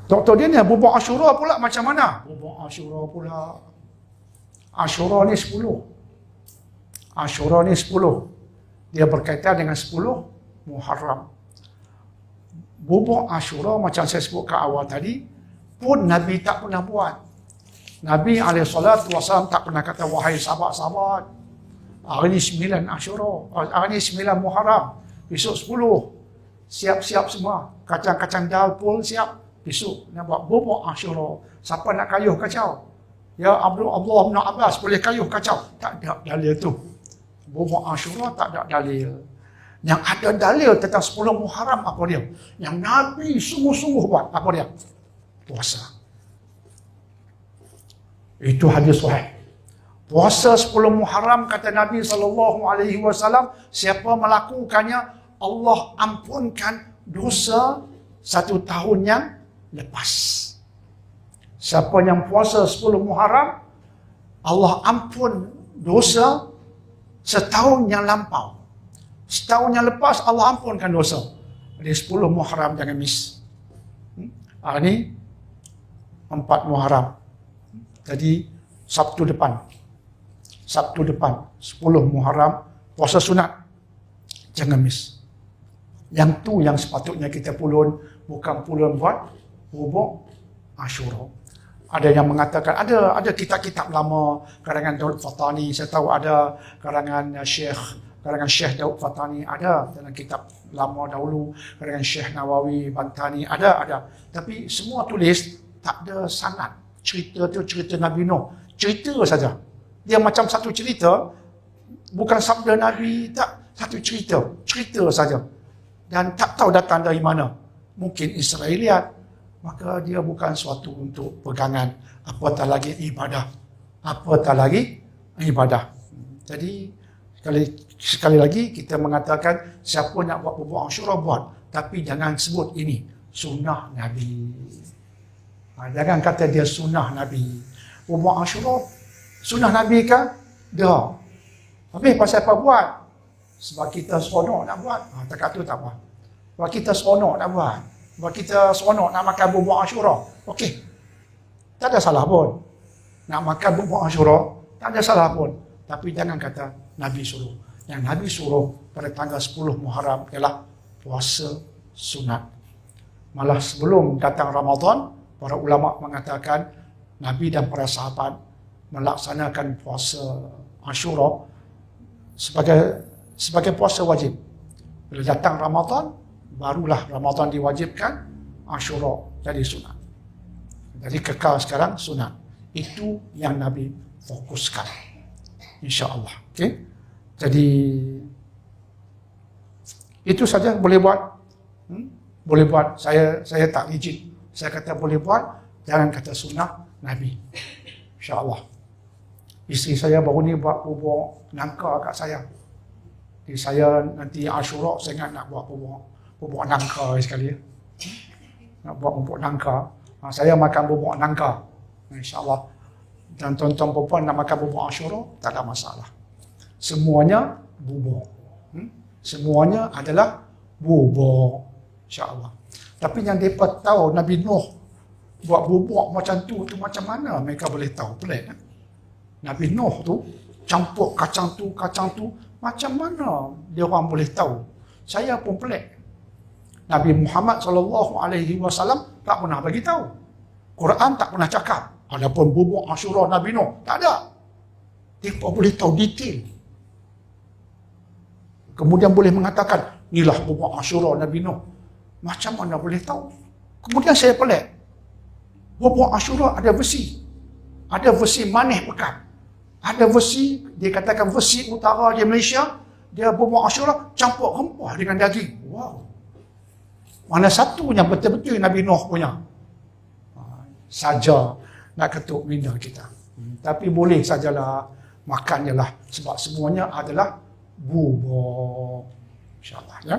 Doktor dia ni, bubuk Ashura pula macam mana? Bubuk Ashura pula. Ashura ni 10. Ashura ni 10. Dia berkaitan dengan 10 Muharram. Bubuk Ashura macam saya sebut kat awal tadi, pun Nabi tak pernah buat. Nabi SAW tak pernah kata, wahai sahabat-sahabat, hari ni 9 Ashura, hari ni 9 Muharram, besok 10. Siap-siap semua. Kacang-kacang dal pun siap. Besok nak buat bubuk Ashura. Siapa nak kayuh kacau? Ya Abdullah bin Abbas boleh kayuh kacau. Tak ada dalil tu. Bubuk Ashura tak ada dalil. Yang ada dalil tentang 10 Muharram apa dia? Yang Nabi sungguh-sungguh buat apa dia? Puasa. Itu hadis sahih. Puasa 10 Muharram kata Nabi SAW, siapa melakukannya, Allah ampunkan dosa 1 tahun yang lepas. Siapa yang puasa 10 Muharram, Allah ampun dosa setahun yang lampau. Setahun yang lepas Allah ampunkan dosa. Jadi 10 Muharram jangan miss. Hari ni 4 Muharram. Jadi Sabtu depan 10 Muharram puasa sunat. Jangan miss. Yang tu yang sepatutnya kita pulun, bukan pulun buat bubuk Ashura. Ada yang mengatakan, ada kitab-kitab lama karangan Daud Fatani, saya tahu ada karangan Syekh Daud Fatani, ada dalam kitab lama dahulu karangan Syekh Nawawi Bantani, ada. Tapi semua tulis tak ada sanad. Cerita tu cerita Nabi Nuh, cerita saja. Dia macam satu cerita, bukan sabda Nabi, tak, satu cerita saja. Dan tak tahu datang dari mana. Mungkin Israeliat, maka dia bukan suatu untuk pegangan, apatah lagi ibadah. Jadi sekali lagi kita mengatakan, siapa nak buat bubuk Ashura buat, tapi jangan sebut ini sunnah Nabi. Jangan kata dia sunnah Nabi. Bubuk Ashura sunnah Nabi kan? Dah. Habis pasal apa buat? Sebab kita seronok nak buat. Tak kata tak apa. Sebab kita seronok nak buat. Sebab kita seronok nak makan bubuk Ashura. Okey. Tak ada salah pun. Nak makan bubuk Ashura, tak ada salah pun. Tapi jangan kata Nabi suruh. Yang Nabi suruh pada tanggal 10 Muharram ialah puasa sunat. Malah sebelum datang Ramadan, para ulama mengatakan Nabi dan para sahabat melaksanakan puasa Ashura sebagai puasa wajib. Bila datang Ramadan, barulah Ramadan diwajibkan, Ashura jadi sunat. Jadi kekal sekarang sunat. Itu yang Nabi fokuskan. InsyaAllah. Okay? Jadi itu saja boleh buat. Boleh buat. Saya tak rigid. Saya kata boleh buat, jangan kata sunnah Nabi. InsyaAllah. Isteri saya baru ni buat bubuk nangka kat saya. Jadi saya nanti Ashura saya ingat nak buat bubuk nangka sekali. Nak buat bubuk nangka. Saya makan bubuk nangka. InsyaAllah. Dan tuan-tuan perempuan nak makan bubuk Ashura, tak ada masalah. Semuanya bubuk. Semuanya adalah bubuk. InsyaAllah. Tapi yang mereka tahu Nabi Nuh buat bubuk macam tu macam mana mereka boleh tahu? Pelik kan? Nabi Nuh tu campur kacang tu, macam mana dia orang boleh tahu? Saya pun pelik. Nabi Muhammad SAW tak pernah bagi tahu. Quran tak pernah cakap. Adapun bubuk Ashura Nabi Nuh, tak ada. Dia boleh tahu detail. Kemudian boleh mengatakan, inilah bubuk Ashura Nabi Nuh. Macam mana boleh tahu? Kemudian saya pelik. Bubuk Ashura ada versi. Ada versi manis pekat. Ada versi, dia katakan versi utara di Malaysia, dia bubuk Ashura campur rempah dengan daging. Wow. Mana satu yang betul-betul Nabi Nuh punya? Saja nak ketuk minda kita. Tapi boleh sajalah, makan je lah. Sebab semuanya adalah bubuk. InsyaAllah. Ya.